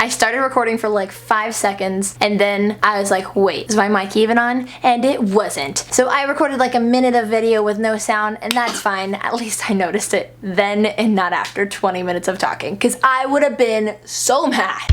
I started recording for like 5 seconds and then I was like, wait, is my mic even on? And it wasn't. So I recorded like a minute of video with no sound, and that's fine. At least I noticed it then and not after 20 minutes of talking, because I would have been so mad.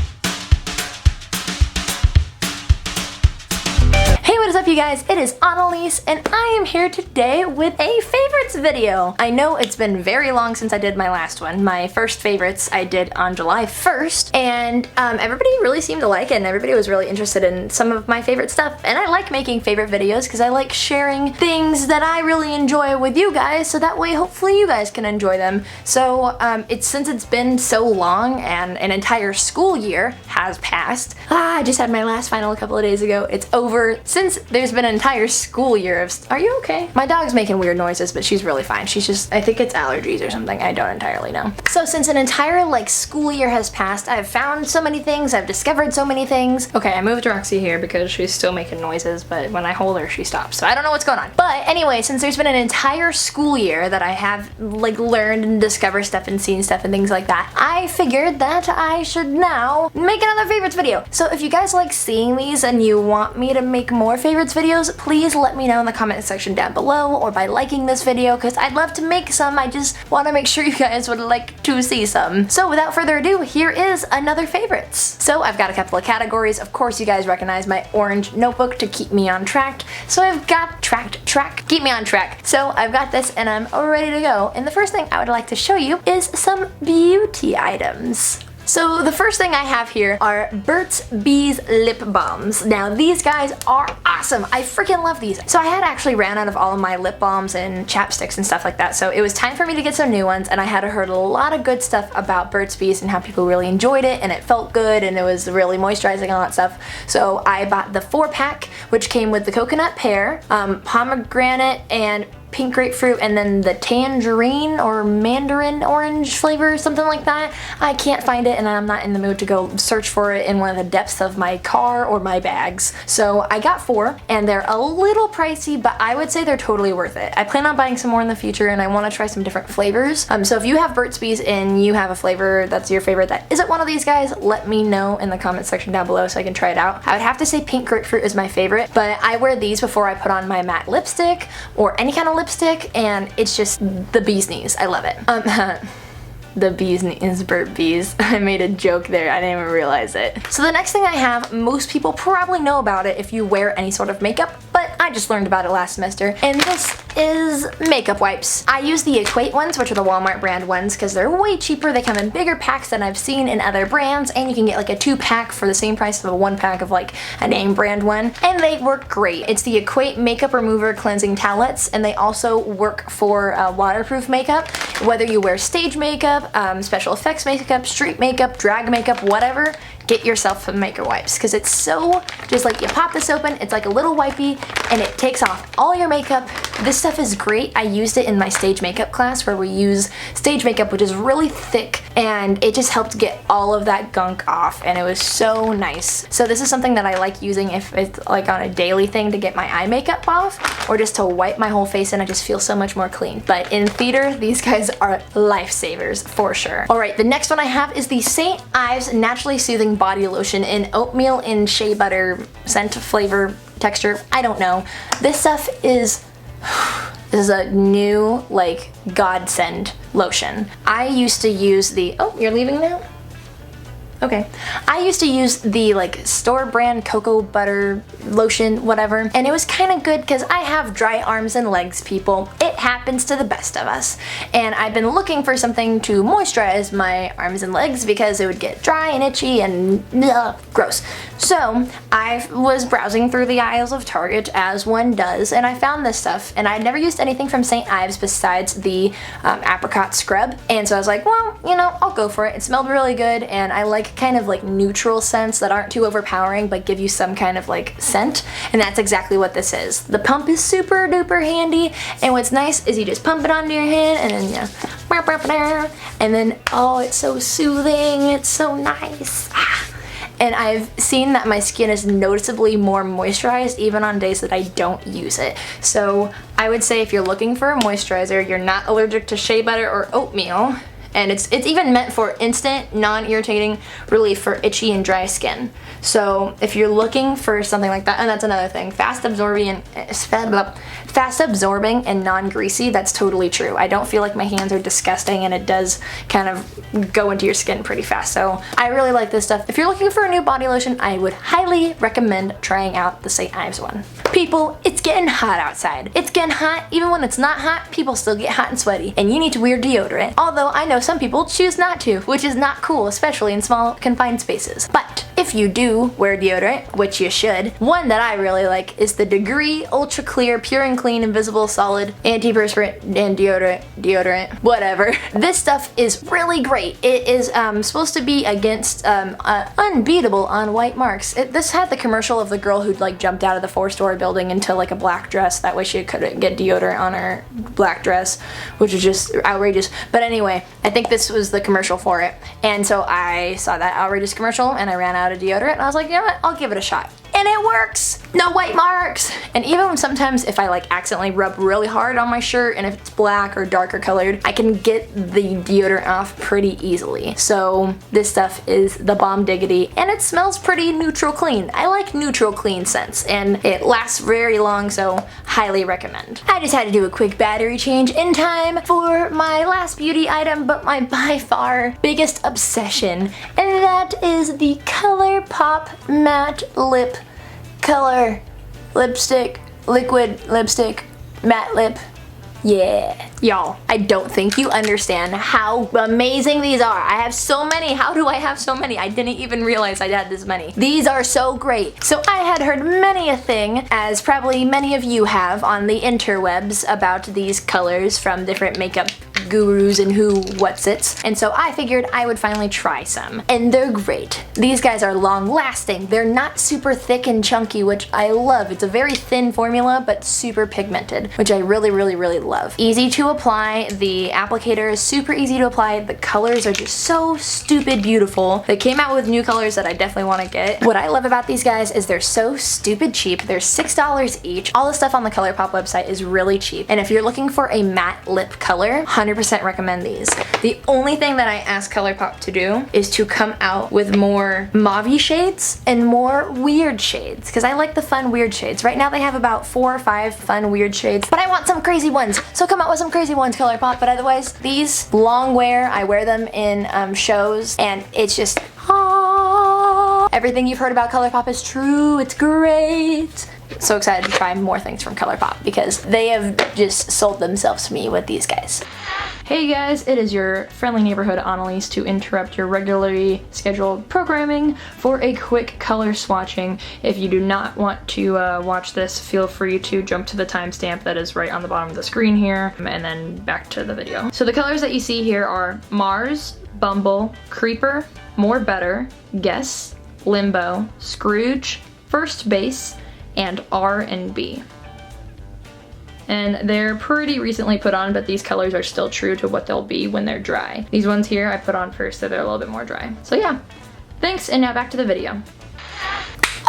Hey, what is up you guys? It is Annelies and I am here today with a favorites video. I know it's been very long since I did my last one. My first favorites I did on July 1st, and everybody really seemed to like it and everybody was really interested in some of my favorite stuff. And I like making favorite videos because I like sharing things that I really enjoy with you guys, so that way hopefully you guys can enjoy them. So since it's been so long and an entire school year has passed. I just had my last final a couple of days ago. It's over. Since there's been an entire school year of are you okay? My dog's making weird noises, but she's really fine. She's just, I think it's allergies or something. I don't entirely know. So since an entire like school year has passed, I've found so many things. I've discovered so many things. Okay, I moved Roxy here because she's still making noises, but when I hold her, she stops. So I don't know what's going on. But anyway, since there's been an entire school year that I have like learned and discovered stuff and seen stuff and things like that, I figured that I should now make another favorites video. So if you guys like seeing these and you want me to make more favorites videos, please let me know in the comment section down below or by liking this video, because I'd love to make some. I just want to make sure you guys would like to see some. So without further ado, here is another favorites. So I've got a couple of categories. Of course you guys recognize my orange notebook to keep me on track. So I've got keep me on track. So I've got this and I'm ready to go. And the first thing I would like to show you is some beauty items. So the first thing I have here are Burt's Bees lip balms. Now these guys are awesome. I freaking love these. So I had actually ran out of all of my lip balms and chapsticks and stuff like that, so it was time for me to get some new ones, and I had heard a lot of good stuff about Burt's Bees and how people really enjoyed it and it felt good and it was really moisturizing and all that stuff. So I bought the 4-pack, which came with the coconut pear, pomegranate, and pink grapefruit, and then the tangerine or mandarin orange flavor, something like that. I can't find it and I'm not in the mood to go search for it in one of the depths of my car or my bags. So I got 4 and they're a little pricey, but I would say they're totally worth it. I plan on buying some more in the future and I want to try some different flavors. So if you have Burt's Bees and you have a flavor that's your favorite that isn't one of these guys, let me know in the comment section down below so I can try it out. I would have to say pink grapefruit is my favorite, but I wear these before I put on my matte lipstick or any kind of lipstick, and it's just the bee's knees. I love it. The bee's knees, Burt Bees. I made a joke there, I didn't even realize it. So the next thing I have, most people probably know about it if you wear any sort of makeup, but I just learned about it last semester, and this is makeup wipes. I use the Equate ones, which are the Walmart brand ones, because they're way cheaper. They come in bigger packs than I've seen in other brands, and you can get like a 2-pack for the same price of a 1-pack of like a name brand one, and they work great. It's the Equate Makeup Remover Cleansing Towelettes, and they also work for waterproof makeup, whether you wear stage makeup, special effects makeup, street makeup, drag makeup, whatever. Get yourself some makeup wipes, because it's so, just like you pop this open, it's like a little wipey and it takes off all your makeup. This stuff is great. I used it in my stage makeup class where we use stage makeup, which is really thick, and it just helped get all of that gunk off, and it was so nice. So this is something that I like using if it's like on a daily thing to get my eye makeup off, or just to wipe my whole face and I just feel so much more clean. But in theater, these guys are lifesavers for sure. Alright, the next one I have is the St. Ives Naturally Soothing Body Lotion in oatmeal and shea butter scent, flavor, texture. I don't know. This stuff is this is a new like godsend lotion. I used to use the you're leaving now? Okay. I used to use the like store brand cocoa butter lotion, whatever, and it was kind of good because I have dry arms and legs, people. It happens to the best of us. And I've been looking for something to moisturize my arms and legs because it would get dry and itchy and gross. So I was browsing through the aisles of Target, as one does, and I found this stuff, and I'd never used anything from St. Ives besides the apricot scrub, and so I was like, well, you know, I'll go for it. It smelled really good, and I like kind of like neutral scents that aren't too overpowering but give you some kind of like scent, and that's exactly what this is. The pump is super duper handy, and what's nice is you just pump it onto your hand and then and then oh, it's so soothing, it's so nice. And I've seen that my skin is noticeably more moisturized even on days that I don't use it. So I would say if you're looking for a moisturizer, you're not allergic to shea butter or oatmeal, And it's even meant for instant, non-irritating relief for itchy and dry skin. So if you're looking for something like that, and that's another thing, fast absorbing and non-greasy, that's totally true. I don't feel like my hands are disgusting, and it does kind of go into your skin pretty fast. So I really like this stuff. If you're looking for a new body lotion, I would highly recommend trying out the St. Ives one. People, it's getting hot outside. It's getting hot. Even when it's not hot, people still get hot and sweaty, and you need to wear deodorant. Although I know some people choose not to, which is not cool, especially in small confined spaces. But if you do wear deodorant, which you should, one that I really like is the Degree Ultra Clear Pure and Clean Invisible Solid Antiperspirant and deodorant, whatever. This stuff is really great. It is supposed to be against unbeatable on white marks. This had the commercial of the girl who like jumped out of the 4-story building into like a black dress. That way she couldn't get deodorant on her black dress, which is just outrageous. But anyway, I think this was the commercial for it. And so I saw that outrageous commercial and I ran out of deodorant and I was like, you know what, I'll give it a shot. And it works! No white marks! And even sometimes if I like accidentally rub really hard on my shirt and if it's black or darker colored, I can get the deodorant off pretty easily. So this stuff is the bomb diggity, and it smells pretty neutral clean. I like neutral clean scents, and it lasts very long, so highly recommend. I just had to do a quick battery change in time for my last beauty item, but my by far biggest obsession, and that is the ColourPop Matte Lip Color Lipstick, Liquid Lipstick, Matte Lip. Yeah. Y'all, I don't think you understand how amazing these are. I have so many. How do I have so many? I didn't even realize I had this many. These are so great. So I had heard many a thing, as probably many of you have on the interwebs, about these colors from different makeup gurus and what's-its, and so I figured I would finally try some, and they're great. These guys are long-lasting. They're not super thick and chunky, which I love. It's a very thin formula, but super pigmented, which I really, really, really love. Easy to apply. The applicator is super easy to apply. The colors are just so stupid beautiful. They came out with new colors that I definitely want to get. What I love about these guys is they're so stupid cheap. They're $6 each. All the stuff on the ColourPop website is really cheap, and if you're looking for a matte lip color, 100% recommend these. The only thing that I ask ColourPop to do is to come out with more mauve shades and more weird shades, because I like the fun weird shades. Right now they have about 4 or 5 fun weird shades, but I want some crazy ones, so come out with some crazy ones, ColourPop. But otherwise, these long wear, I wear them in shows, and it's just everything you've heard about ColourPop is true. It's great. So excited to try more things from ColourPop because they have just sold themselves to me with these guys. Hey guys, it is your friendly neighborhood Annelies to interrupt your regularly scheduled programming for a quick color swatching. If you do not want to watch this, feel free to jump to the timestamp that is right on the bottom of the screen here, and then back to the video. So the colors that you see here are Mars, Bumble, Creeper, More Better, Guess, Limbo, Scrooge, First Base, and R&B. And they're pretty recently put on, but these colors are still true to what they'll be when they're dry. These ones here I put on first, so they're a little bit more dry. So yeah, thanks, and now back to the video.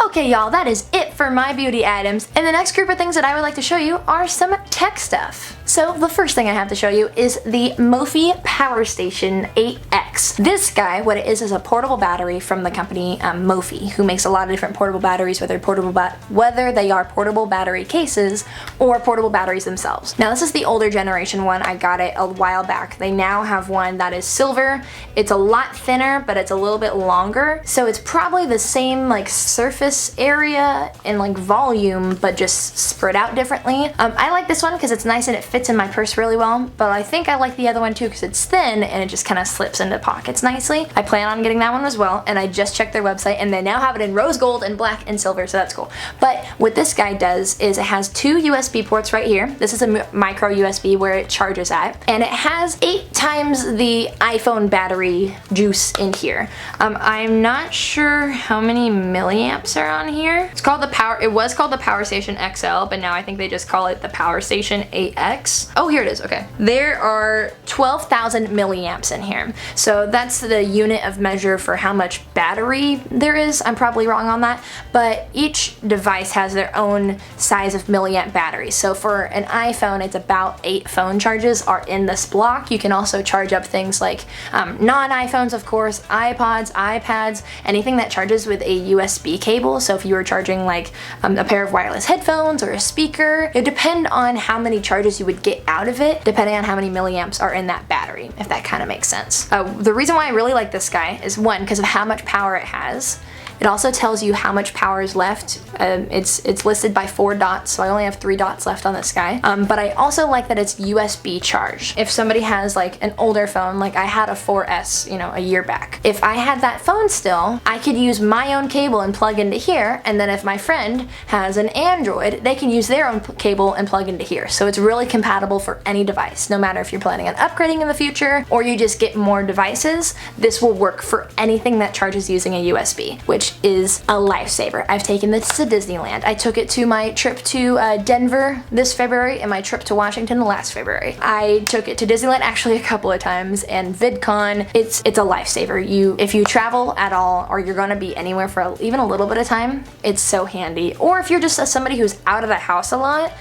Okay y'all, that is it for my beauty items, and the next group of things that I would like to show you are some tech stuff. So the first thing I have to show you is the Mophie Power Station 8X. This guy, what it is a portable battery from the company Mophie, who makes a lot of different portable batteries, whether they are portable battery cases or portable batteries themselves. Now this is the older generation one. I got it a while back. They now have one that is silver. It's a lot thinner, but it's a little bit longer, so it's probably the same like surface area and like volume, but just spread out differently. I like this one because it's nice and it fits in my purse really well, but I think I like the other one too because it's thin and it just kind of slips into pockets nicely. I plan on getting that one as well, and I just checked their website and they now have it in rose gold and black and silver, so that's cool. But what this guy does is it has 2 USB ports right here. This is a micro USB where it charges at, and it has 8 times the iPhone battery juice in here. I'm not sure how many milliamps are on here. It's called the Power, it was called the Power Station XL, but now I think they just call it the Power Station 8X. Oh, here it is, okay. There are 12,000 milliamps in here. So So that's the unit of measure for how much battery there is. I'm probably wrong on that, but each device has their own size of milliamp battery. So for an iPhone, it's about 8 phone charges are in this block. You can also charge up things like non-iPhones, of course, iPods, iPads, anything that charges with a USB cable. So if you were charging like a pair of wireless headphones or a speaker, it depends on how many charges you would get out of it, depending on how many milliamps are in that battery, if that kind of makes sense. The reason why I really like this guy is, one, because of how much power it has. It also tells you how much power is left. It's listed by 4 dots, so I only have 3 dots left on this guy. But I also like that it's USB charge. If somebody has like an older phone, like I had a 4S, you know, a year back. If I had that phone still, I could use my own cable and plug into here, and then if my friend has an Android, they can use their own cable and plug into here. So it's really compatible for any device, no matter if you're planning on upgrading in the future or you just get more devices, this will work for anything that charges using a USB, which is a lifesaver. I've taken this to Disneyland. I took it to my trip to Denver this February and my trip to Washington last February. I took it to Disneyland actually a couple of times, and VidCon, it's a lifesaver. If you travel at all or you're gonna be anywhere for even a little bit of time, it's so handy. Or if you're just somebody who's out of the house a lot,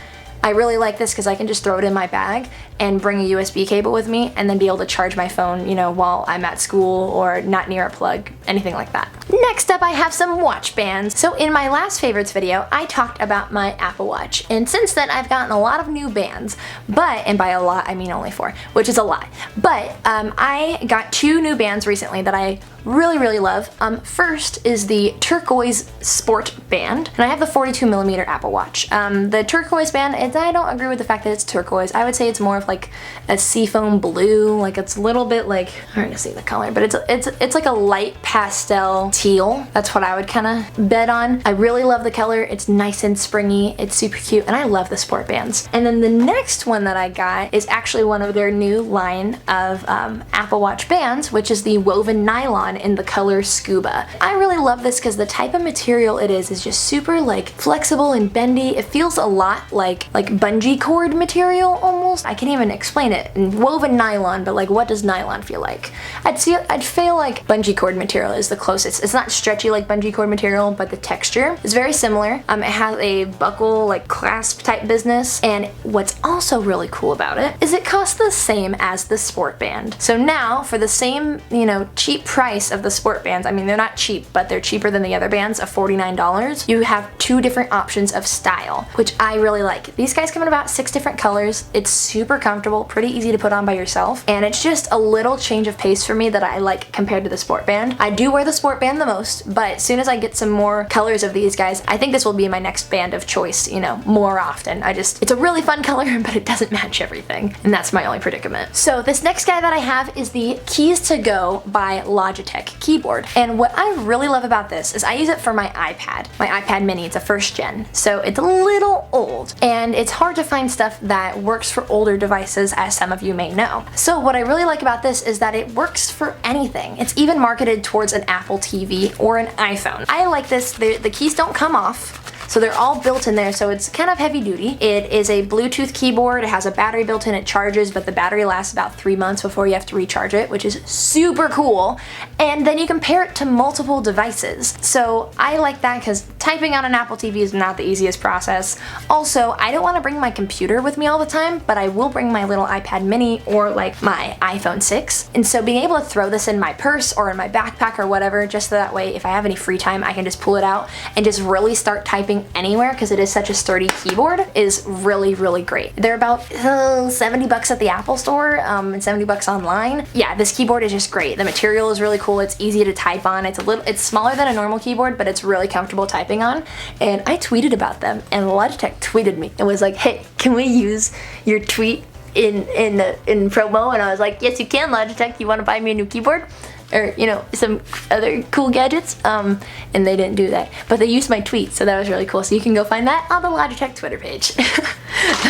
I really like this because I can just throw it in my bag and bring a USB cable with me and then be able to charge my phone, you know, while I'm at school or not near a plug, anything like that. Next up, I have some watch bands. So in my last favorites video, I talked about my Apple Watch, and since then I've gotten a lot of new bands, and by a lot I mean only 4, which is a lot. But I got 2 new bands recently that I really love. First is the turquoise sport band, and I have the 42mm Apple Watch. The turquoise band, I don't agree with the fact that it's turquoise. I would say it's more of like a seafoam blue, like it's a little bit like, hard to see the color, but it's like a light pastel teal. That's what I would kind of bet on. I really love the color. It's nice and springy. It's super cute, and I love the sport bands. And then the next one that I got is actually one of their new line of Apple Watch bands, which is the woven nylon in the color Scuba. I really love this because the type of material it is just super like flexible and bendy. It feels a lot like bungee cord material almost. I can't even explain it. And woven nylon, but like what does nylon feel like? I'd feel like bungee cord material is the closest. It's not stretchy like bungee cord material, but the texture is very similar. It has a buckle like clasp type business, and what's also really cool about it is it costs the same as the sport band. So now for the same, you know, cheap price of the sport bands, I mean they're not cheap, but they're cheaper than the other bands of $49, you have 2 different options of style, which I really like. These guys come in about 6 different colors. It's super comfortable, pretty easy to put on by yourself, and it's just a little change of pace for me that I like compared to the sport band. I do wear the sport band the most, but as soon as I get some more colors of these guys, I think this will be my next band of choice, you know, more often. It's a really fun color, but it doesn't match everything, and that's my only predicament. So this next guy that I have is the Keys to Go by Logitech keyboard, and what I really love about this is I use it for my iPad mini. It's a 1st gen, so it's a little old, and it's hard to find stuff that works for older devices, as some of you may know. So what I really like about this is that it works for anything. It's even marketed towards an Apple TV or an iPhone. I like this. The keys don't come off, so they're all built in there, so it's kind of heavy duty. It is a Bluetooth keyboard. It has a battery built in. It charges, but the battery lasts about 3 months before you have to recharge it, which is super cool. And then you can pair it to multiple devices. So I like that because typing on an Apple TV is not the easiest process. Also, I don't want to bring my computer with me all the time, but I will bring my little iPad mini or like my iPhone 6. And so being able to throw this in my purse or in my backpack or whatever, just so that way if I have any free time, I can just pull it out and just really start typing anywhere, because it is such a sturdy keyboard, is really great. They're about $70 at the Apple store and $70 online. Yeah, this keyboard is just great. The material is really cool. It's easy to type on. It's smaller than a normal keyboard, but it's really comfortable typing on. And I tweeted about them, and Logitech tweeted me and was like, hey, can we use your tweet in promo? And I was like, yes you can, Logitech. You want to buy me a new keyboard? Or, you know, some other cool gadgets, and they didn't do that, but they used my tweet, so that was really cool. So you can go find that on the Logitech Twitter page.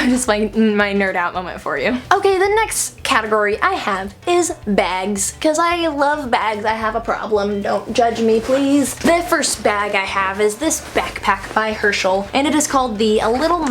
Just my nerd out moment for you. Okay, the next category I have is bags, because I love bags. I have a problem. Don't judge me, please. The first bag I have is this backpack by Herschel, and it is called the Little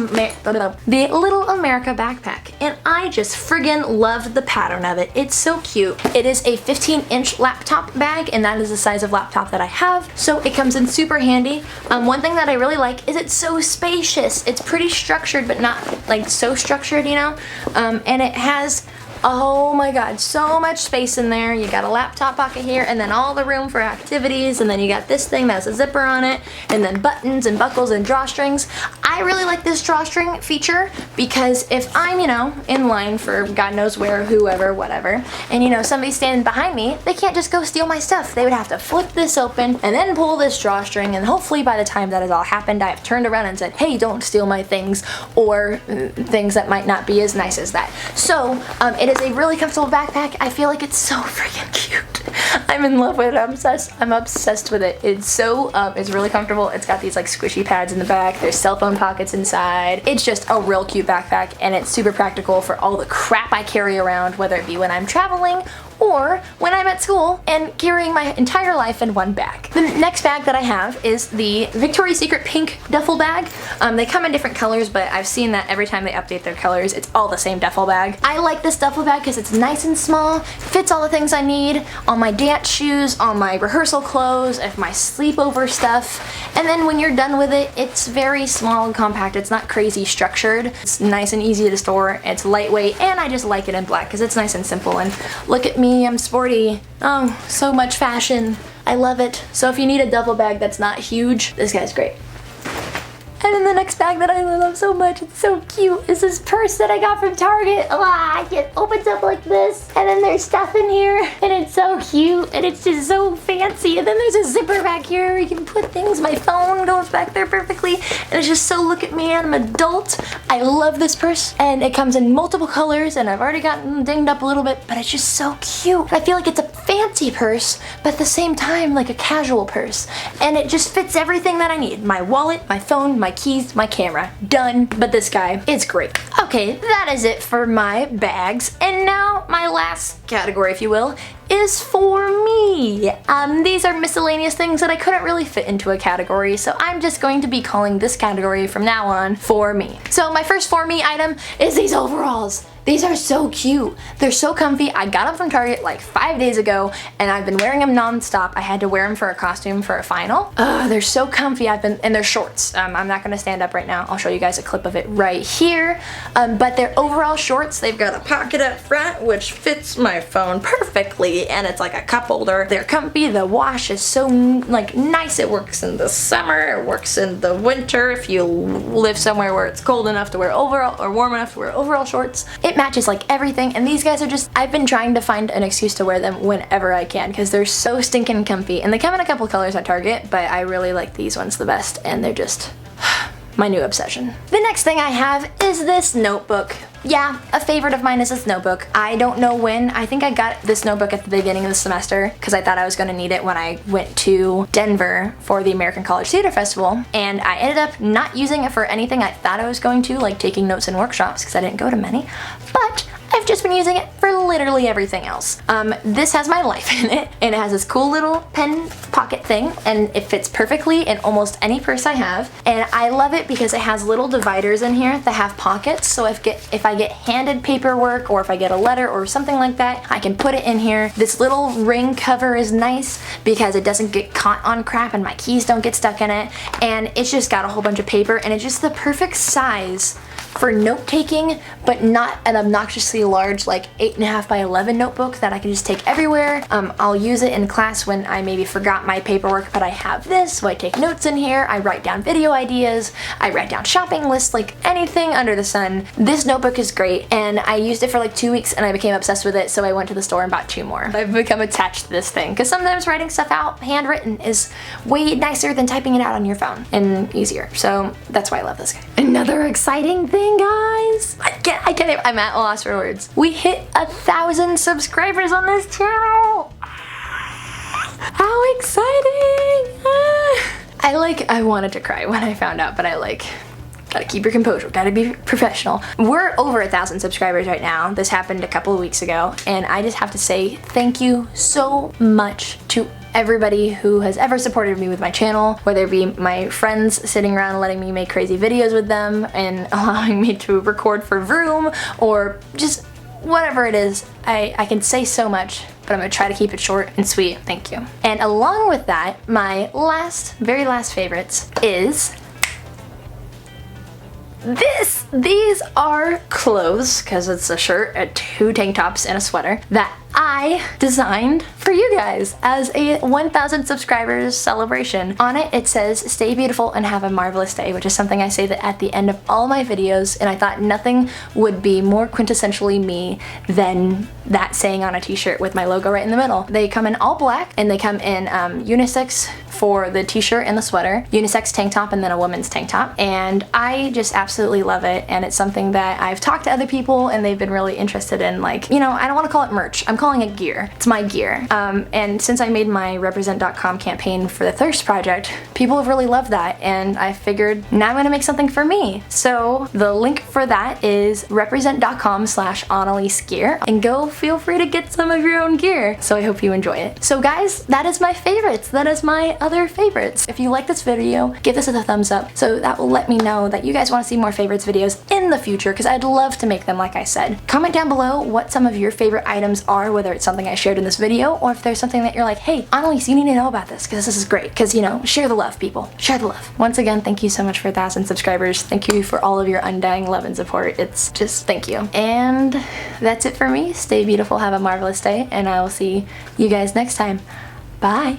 America backpack, and I just friggin' love the pattern of it. It's so cute. It is a 15-inch laptop bag, and that is the size of laptop that I have, so it comes in super handy. One thing that I really like is it's so spacious. It's pretty structured, but not like so structured, you know? And it has, oh my god, so much space in there. You got a laptop pocket here, and then all the room for activities, and then you got this thing that has a zipper on it, and then buttons and buckles and drawstrings. I really like this drawstring feature because if I'm, you know, in line for God knows where, whoever, whatever, and you know, somebody's standing behind me, they can't just go steal my stuff. They would have to flip this open and then pull this drawstring, and hopefully by the time that has all happened, I've turned around and said, hey, don't steal my things, or things that might not be as nice as that. So, it is a really comfortable backpack. I feel like it's so freaking cute. I'm in love with it. I'm obsessed with it. It's so, it's really comfortable. It's got these like squishy pads in the back. There's cell phone pockets inside. It's just a real cute backpack, and it's super practical for all the crap I carry around, whether it be when I'm traveling or when I'm at school and carrying my entire life in one bag. The next bag that I have is the Victoria's Secret pink duffel bag. They come in different colors, but I've seen that every time they update their colors, it's all the same duffel bag. I like this duffel bag because it's nice and small, fits all the things I need, all my dance shoes, all my rehearsal clothes, if my sleepover stuff, and then when you're done with it, it's very small and compact. It's not crazy structured. It's nice and easy to store. It's lightweight, and I just like it in black because it's nice and simple, and look at me, I'm sporty. Oh, so much fashion. I love it. So if you need a duffel bag that's not huge, this guy's great. And then the next bag that I love so much, it's so cute, is this purse that I got from Target. It opens up like this, and then there's stuff in here, and it's so cute, and it's just so fancy. And then there's a zipper back here where you can put things. My phone goes back there perfectly, and it's just so, look at me, I'm an adult. I love this purse, and it comes in multiple colors, and I've already gotten dinged up a little bit, but it's just so cute. I feel like it's a fancy purse, but at the same time, like a casual purse, and it just fits everything that I need. My wallet, my phone, my keys, my camera. Done. But this guy is great. Okay, that is it for my bags. And now my last category, if you will, is for me. These are miscellaneous things that I couldn't really fit into a category, so I'm just going to be calling this category from now on for me. So my first for me item is these overalls. These are so cute. They're so comfy. I got them from Target like 5 days ago, and I've been wearing them non-stop. I had to wear them for a costume for a final. They're so comfy. And they're shorts. I'm not gonna stand up right now. I'll show you guys a clip of it right here. But they're overall shorts. They've got a pocket up front, which fits my phone perfectly, and it's like a cup holder. They're comfy. The wash is so like nice. It works in the summer. It works in the winter if you live somewhere where it's cold enough to wear overall or warm enough to wear overall shorts. It matches like everything, and these guys are just, I've been trying to find an excuse to wear them whenever I can because they're so stinking comfy, and they come in a couple colors at Target, but I really like these ones the best, and they're just my new obsession. The next thing I have is this notebook. Yeah, a favorite of mine is this notebook. I don't know when. I think I got this notebook at the beginning of the semester because I thought I was going to need it when I went to Denver for the American College Theater Festival, and I ended up not using it for anything I thought I was going to, like taking notes in workshops because I didn't go to many, but I've just been using it for literally everything else. This has my life in it, and it has this cool little pen pocket thing, and it fits perfectly in almost any purse I have, and I love it because it has little dividers in here that have pockets, so if I get handed paperwork or if I get a letter or something like that, I can put it in here. This little ring cover is nice because it doesn't get caught on crap and my keys don't get stuck in it, and it's just got a whole bunch of paper, and it's just the perfect size for note taking, but not an obnoxiously large like 8.5 by 11 notebook that I can just take everywhere. I'll use it in class when I maybe forgot my paperwork, but I have this, so I take notes in here, I write down video ideas, I write down shopping lists, like anything under the sun. This notebook is great, and I used it for like 2 weeks and I became obsessed with it, so I went to the store and bought 2 more. I've become attached to this thing because sometimes writing stuff out handwritten is way nicer than typing it out on your phone and easier, so that's why I love this guy. Another exciting thing, guys, I'm at a loss for words. We hit 1,000 subscribers on this channel. How exciting! I wanted to cry when I found out, but I Gotta keep your composure, gotta be professional. We're over 1,000 subscribers right now. This happened a couple of weeks ago, and I just have to say thank you so much to everybody who has ever supported me with my channel, whether it be my friends sitting around letting me make crazy videos with them and allowing me to record for Vroom, or just whatever it is. I can say so much, but I'm gonna try to keep it short and sweet. Thank you. And along with that, my very last favorites is this. These are clothes, because it's a shirt, 2 tank tops, and a sweater that I designed for you guys as a 1,000 subscribers celebration. On it, it says, "Stay beautiful and have a marvelous day," which is something I say that at the end of all my videos, and I thought nothing would be more quintessentially me than that saying on a t-shirt with my logo right in the middle. They come in all black, and they come in unisex for the t-shirt and the sweater, unisex tank top, and then a woman's tank top, and I just absolutely love it, and it's something that I've talked to other people, and they've been really interested in, like, you know, I don't want to call it merch, I'm calling it gear. It's my gear. And since I made my represent.com campaign for the Thirst Project, people have really loved that, and I figured now I'm gonna make something for me. So the link for that is represent.com/Annelies gear, and go feel free to get some of your own gear. So I hope you enjoy it. So guys, that is my favorites. That is my other favorites. If you like this video, give this a thumbs up, so that will let me know that you guys want to see more favorites videos in the future, because I'd love to make them, like I said. Comment down below what some of your favorite items are, whether it's something I shared in this video, or if there's something that you're like, hey, Annelies, you need to know about this, because this is great. Because, you know, share the love, people. Share the love. Once again, thank you so much for 1,000 subscribers. Thank you for all of your undying love and support. It's just, thank you. And that's it for me. Stay beautiful, have a marvelous day, and I will see you guys next time. Bye.